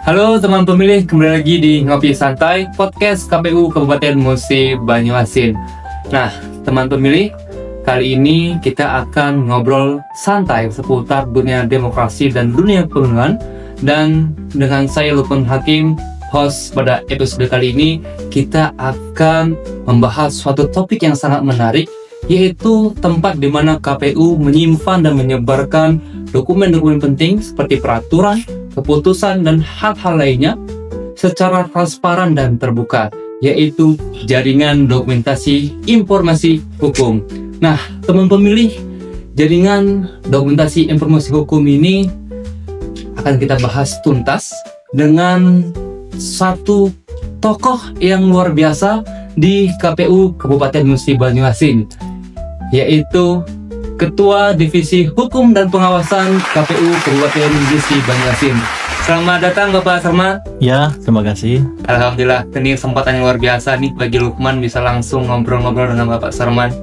Halo teman pemilih, kembali lagi di Ngopi Santai, podcast KPU Kabupaten Musi Banyuasin. Nah, teman pemilih, kali ini kita akan ngobrol santai seputar dunia demokrasi dan dunia pemilihan. Dan dengan saya Lukman Hakim, host pada episode kali ini, kita akan membahas suatu topik yang sangat menarik, yaitu tempat di mana KPU menyimpan dan menyebarkan dokumen-dokumen penting seperti peraturan, keputusan, dan hal-hal lainnya secara transparan dan terbuka, yaitu jaringan dokumentasi informasi hukum. Nah, teman pemilih, jaringan dokumentasi informasi hukum ini akan kita bahas tuntas dengan satu tokoh yang luar biasa di KPU Kabupaten Musi Banyuasin, yaitu Ketua Divisi Hukum dan Pengawasan KPU Kabupaten Musi Banyuasin. Selamat datang Bapak Sarman. Ya, terima kasih. Alhamdulillah, ini kesempatan yang luar biasa nih bagi Lukman bisa langsung ngobrol-ngobrol dengan Bapak Sarman.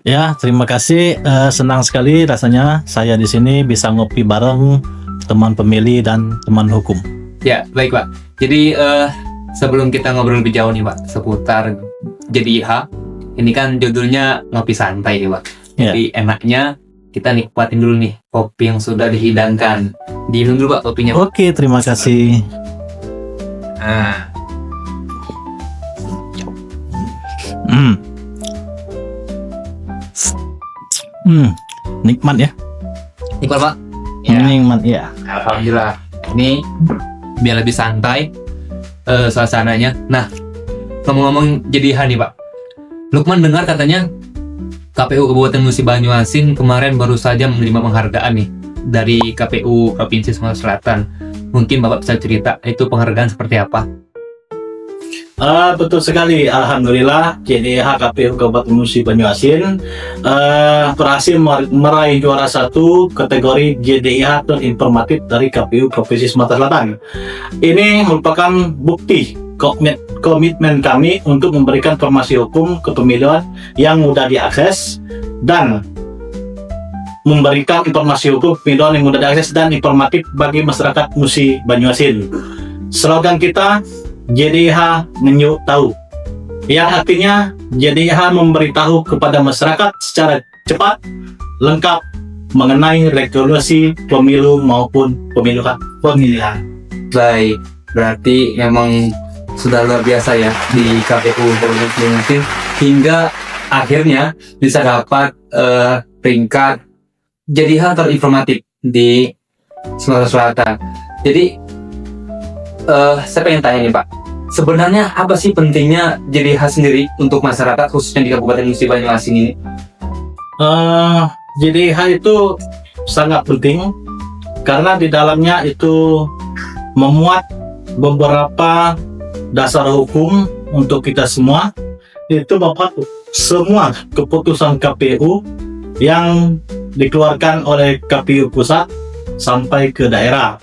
Ya, terima kasih. Senang sekali rasanya saya di sini bisa ngopi bareng teman pemilih dan teman hukum. Ya, baik Pak. Jadi sebelum kita ngobrol lebih jauh nih Pak seputar JDIH, ini kan judulnya ngopi santai nih Pak. Ya. Jadi enaknya kita nikmatin dulu nih kopi yang sudah dihidangkan. Diminum dulu Pak kopinya Pak. Oke, terima kasih. Nah, Nikmat ya. nikmat Pak. Ya, Nikmat ya. alhamdulillah. Ini biar lebih santai suasananya. Nah, ngomong-ngomong JDIH nih Pak. Lukman dengar katanya KPU Kabupaten Musi Banyuasin kemarin baru saja menerima penghargaan nih dari KPU Provinsi Sumatera Selatan. Mungkin Bapak bisa cerita itu penghargaan seperti apa? Betul sekali. Alhamdulillah, JDIH KPU Kabupaten Musi Banyuasin berhasil meraih juara 1 kategori JDIH informatif dari KPU Provinsi Sumatera Selatan. Ini merupakan bukti komitmen kami untuk memberikan informasi hukum kepemiluan yang mudah diakses dan memberikan informasi hukum kepemiluan yang mudah diakses dan informatif bagi masyarakat Musi Banyuasin. Slogan kita JDIH Menyuk Tahu, yang artinya JDIH memberitahu kepada masyarakat secara cepat, lengkap mengenai regulasi pemilu maupun pemilihan. Baik, berarti memang sudah luar biasa ya di KPU Kabupaten Musi hingga akhirnya bisa dapat peringkat JDIH terinformatif di Sumatera Selatan. Jadi saya pengen tanya nih Pak, sebenarnya apa sih pentingnya JDIH sendiri untuk masyarakat khususnya di Kabupaten Musi Banyuasin ini? JDIH itu sangat penting karena di dalamnya itu memuat beberapa dasar hukum untuk kita semua. Itu Bapak, semua keputusan KPU yang dikeluarkan oleh KPU pusat sampai ke daerah,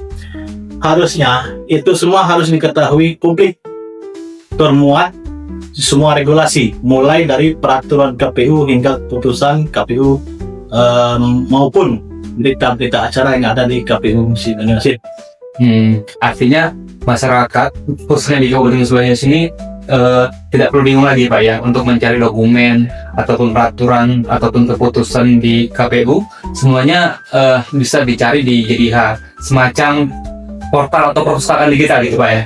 harusnya itu semua harus diketahui publik, termuat semua regulasi mulai dari peraturan KPU hingga keputusan KPU maupun berita-berita acara yang ada di KPU Musi Banyuasin. Artinya masyarakat khususnya di Kabupaten Musi Banyuasin ini tidak perlu bingung lagi Pak ya untuk mencari dokumen ataupun peraturan ataupun keputusan di KPU, semuanya bisa dicari di JDIH, semacam portal atau perpustakaan digital gitu Pak ya.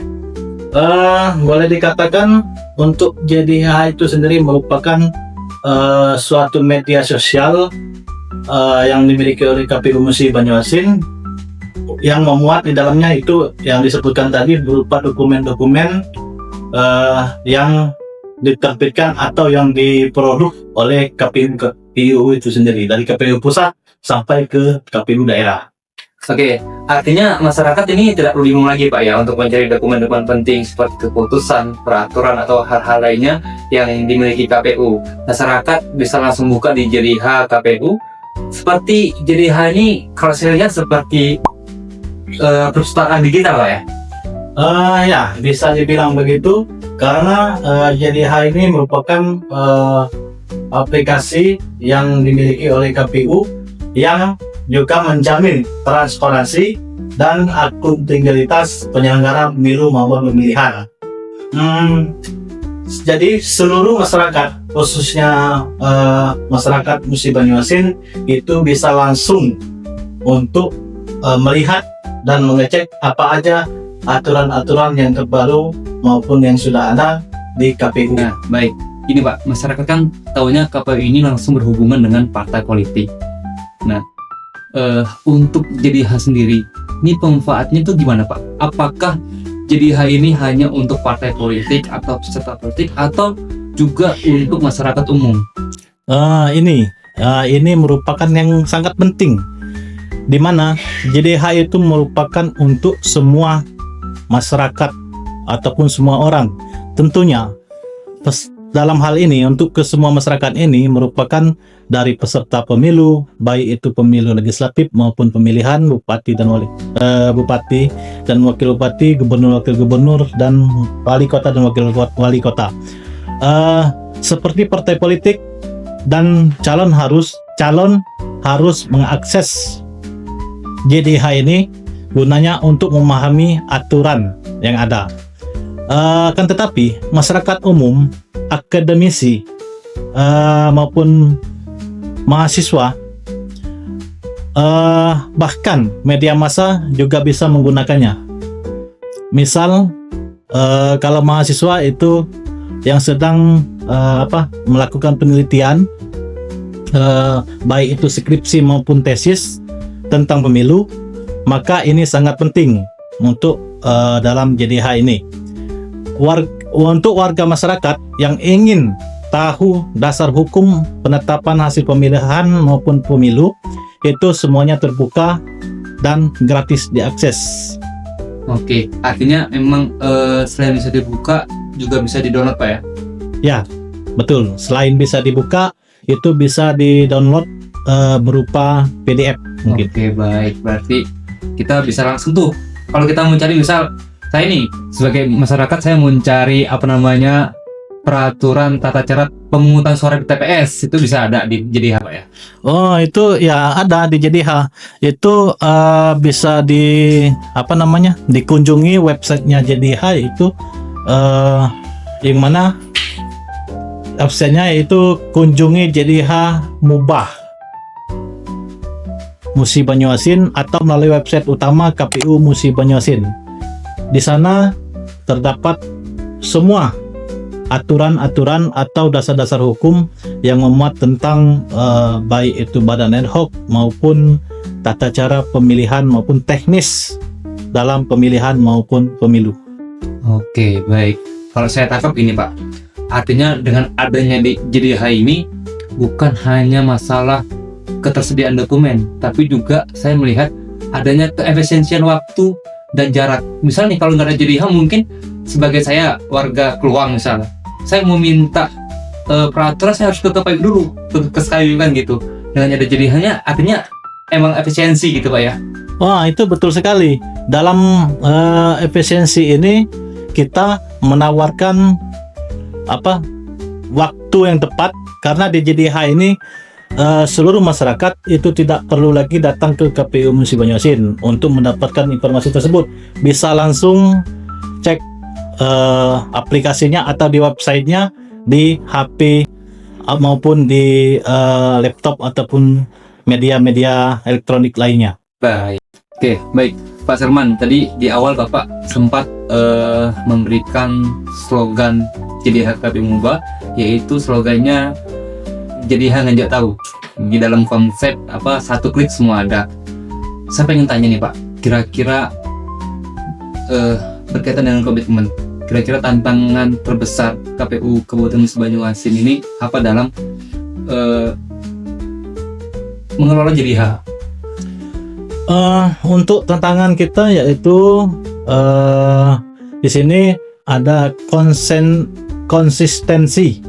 Boleh dikatakan untuk JDIH itu sendiri merupakan suatu media sosial yang dimiliki oleh KPU Musi Banyuasin, yang memuat di dalamnya itu yang disebutkan tadi berupa dokumen-dokumen yang diterbitkan atau yang diproduk oleh KPU itu sendiri, dari KPU pusat sampai ke KPU daerah. Oke, artinya masyarakat ini tidak perlu bingung lagi Pak ya untuk mencari dokumen-dokumen penting seperti keputusan, peraturan atau hal-hal lainnya yang dimiliki KPU. Masyarakat bisa langsung buka di JDIH KPU. Seperti JDIH ini kalau saya lihat seperti perpustakaan digital Pak ya? Ya, bisa dibilang begitu karena JDIH ini merupakan aplikasi yang dimiliki oleh KPU yang juga menjamin transparansi dan akuntabilitas penyelenggara pemilu maupun pemilihan. Jadi seluruh masyarakat, khususnya masyarakat Musi Banyuasin, itu bisa langsung untuk melihat dan mengecek apa aja aturan-aturan yang terbaru maupun yang sudah ada di KPU. Nah, baik. Ini Pak, masyarakat kan taunya KPU ini langsung berhubungan dengan partai politik. Nah, untuk JDH sendiri, ini pemanfaatnya itu gimana Pak? Apakah JDH ini hanya untuk partai politik atau peserta politik atau juga untuk masyarakat umum? Ini merupakan yang sangat penting, di mana JDH itu merupakan untuk semua masyarakat ataupun semua orang. Tentunya dalam hal ini untuk ke semua masyarakat ini merupakan dari peserta pemilu, baik itu pemilu legislatif maupun pemilihan bupati dan bupati dan wakil bupati, gubernur, wakil gubernur, dan wali kota dan wakil wali kota. Seperti partai politik dan calon harus mengakses JDH ini gunanya untuk memahami aturan yang ada. Kan tetapi masyarakat umum, akademisi maupun mahasiswa, bahkan media massa juga bisa menggunakannya. Misal kalau mahasiswa itu yang sedang melakukan penelitian, baik itu skripsi maupun tesis tentang pemilu, maka ini sangat penting untuk dalam JDH ini. Untuk warga masyarakat yang ingin tahu dasar hukum penetapan hasil pemilihan maupun pemilu, itu semuanya terbuka dan gratis diakses. Oke, artinya memang selain bisa dibuka juga bisa di-download Pak ya? Ya, betul. Selain bisa dibuka, itu bisa di-download berupa PDF mungkin. Oke, baik. Berarti kita bisa langsung tuh. Kalau kita mau cari, misal saya nih sebagai masyarakat, saya mau cari peraturan tata cara pemungutan suara di TPS, itu bisa ada di JDH Pak ya? Oh, itu ya ada di JDH. Itu bisa dikunjungi websitenya JDH itu yang mana websitenya itu kunjungi JDH Mubah Musi Banyuasin atau melalui website utama KPU Musi Banyuasin. Di sana terdapat semua aturan-aturan atau dasar-dasar hukum yang memuat tentang baik itu badan ad hoc maupun tata cara pemilihan maupun teknis dalam pemilihan maupun pemilu. Oke, baik. Kalau saya tangkap ini Pak, artinya dengan adanya di JDH ini bukan hanya masalah ketersediaan dokumen, tapi juga saya melihat adanya keefisiensian waktu dan jarak. Misalnya nih, kalau nggak ada JDH, mungkin sebagai saya warga Kluang misalnya, saya mau minta peraturan, saya harus ke KPU dulu, ke SKY kan gitu. Dengan ada JDH-nya, artinya emang efisiensi gitu Pak ya? Wah, itu betul sekali. Dalam efisiensi ini kita menawarkan waktu yang tepat, karena di JDH ini seluruh masyarakat itu tidak perlu lagi datang ke KPU Musi Banyuasin untuk mendapatkan informasi tersebut. Bisa langsung cek aplikasinya atau di websitenya di HP maupun di laptop ataupun media-media elektronik lainnya. Baik. Oke, baik. Pak Serman, tadi di awal Bapak sempat memberikan slogan JDH KPU Mubah, yaitu slogannya JDH ngajak tahu. Di dalam konsep satu klik semua ada. Saya pengen tanya nih Pak, kira-kira berkaitan dengan komitmen, kira-kira tantangan terbesar KPU Kabupaten Musi Banyuasin ini apa dalam mengelola JDH? Untuk tantangan kita yaitu di sini ada konsistensi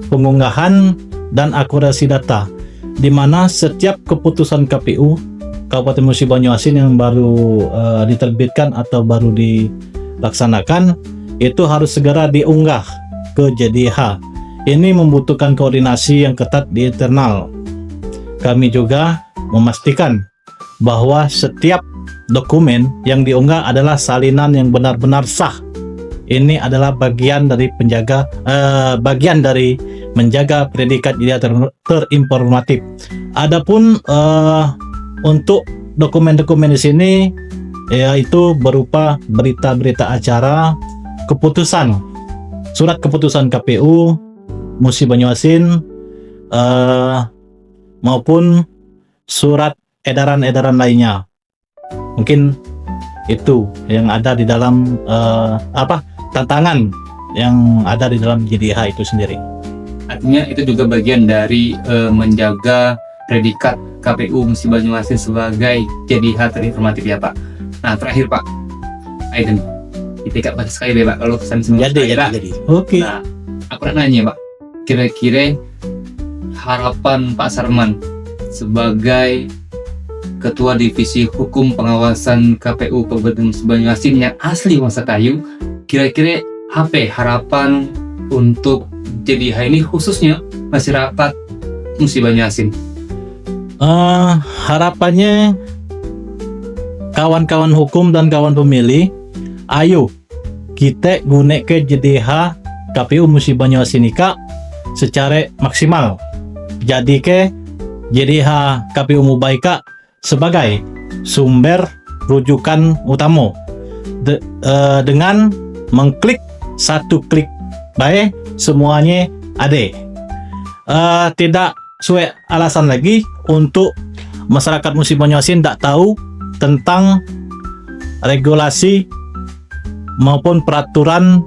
pengunggahan dan akurasi data, di mana setiap keputusan KPU Kabupaten Musi Banyuasin yang baru diterbitkan atau baru dilaksanakan itu harus segera diunggah ke JDH. Ini membutuhkan koordinasi yang ketat di internal. Kami juga memastikan bahwa setiap dokumen yang diunggah adalah salinan yang benar-benar sah. Ini adalah bagian dari menjaga predikat jadiha terinformatif. Adapun untuk dokumen-dokumen di sini yaitu berupa berita-berita acara, keputusan, surat keputusan KPU Musi Banyuasin, maupun surat edaran-edaran lainnya. Mungkin itu yang ada di dalam tantangan yang ada di dalam JDH itu sendiri. Artinya itu juga bagian dari menjaga predikat KPU Musi Banyuasin sebagai JDH terinformatif ya Pak. Nah terakhir Pak Aiden, kita banyak sekali deh Pak kalau pesan semua. Jadi. Oke. Nah aku nak nanya Pak, kira-kira harapan Pak Sarman sebagai Ketua Divisi Hukum Pengawasan KPU Kabupaten Musi Banyuasin yang asli Masakayu, kira-kira apa harapan untuk JDH ini khususnya masyarakat Musi Banyuasin? Harapannya kawan-kawan hukum dan kawan pemilih, ayo kita gunakan JDH KPU Musi Banyuasin secara maksimal. Jadi ke JDH KPU Mubaika sebagai sumber rujukan utama dengan mengklik satu klik baik semuanya ada. Tidak sesuai alasan lagi untuk masyarakat Musi Banyuasin tidak tahu tentang regulasi maupun peraturan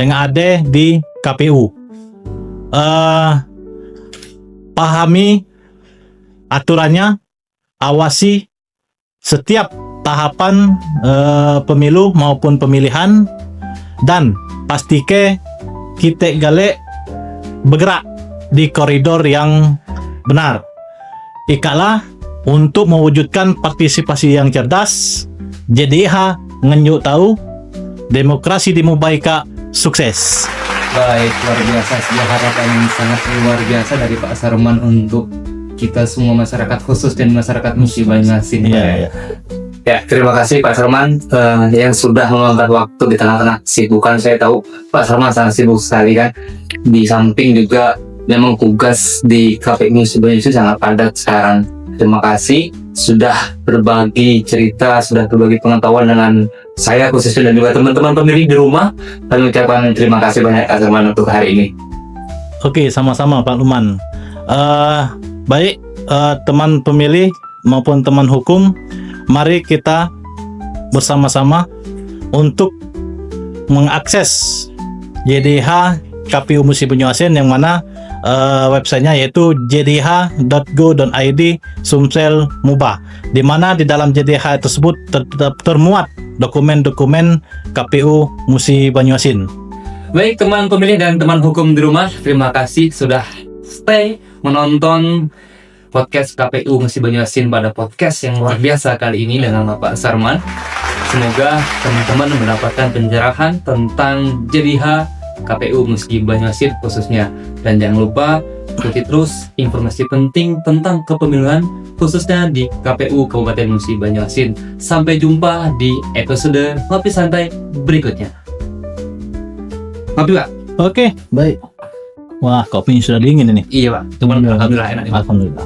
yang ada di KPU. Pahami aturannya, awasi setiap tahapan pemilu maupun pemilihan, dan pastikan kita galak bergerak di koridor yang benar. Ikalah untuk mewujudkan partisipasi yang cerdas, JDH ngenjuk tahu demokrasi di Mubaika sukses. Baik, luar biasa, sebuah harapan yang sangat luar biasa dari Pak Sarman untuk kita semua masyarakat khusus dan masyarakat Musi Banyuasin. Ya, terima kasih Pak Sarman yang sudah meluangkan waktu di tengah-tengah kesibukan. Saya tahu Pak Sarman sangat sibuk sekali kan. Di samping juga memang tugas di KPU Musi Banyuasin sangat padat sekarang. Terima kasih sudah berbagi cerita, sudah berbagi pengetahuan dengan saya khususnya dan juga teman-teman pemilih di rumah. Kami ucapkan terima kasih banyak Pak Sarman untuk hari ini. Oke, sama-sama Pak Luman. Baik teman pemilih maupun teman hukum, mari kita bersama-sama untuk mengakses JDH KPU Musi Banyuasin yang mana websitenya yaitu jdh.go.id Sumsel Muba, di mana di dalam JDH tersebut termuat dokumen-dokumen KPU Musi Banyuasin. Baik teman pemilih dan teman hukum di rumah, terima kasih sudah stay menonton podcast KPU Musi Banyuasin pada podcast yang luar biasa kali ini dengan Pak Sarman. Semoga teman-teman mendapatkan pencerahan tentang JDH KPU Musi Banyuasin khususnya, dan jangan lupa ikuti terus informasi penting tentang kepemiluan khususnya di KPU Kabupaten Musi Banyuasin. Sampai jumpa di episode Ngopi Santai berikutnya. Ngopi Pak. Oke, baik. Wah, kopinya sudah dingin ini. Iya Pak, cuman alhamdulillah enak. Alhamdulillah.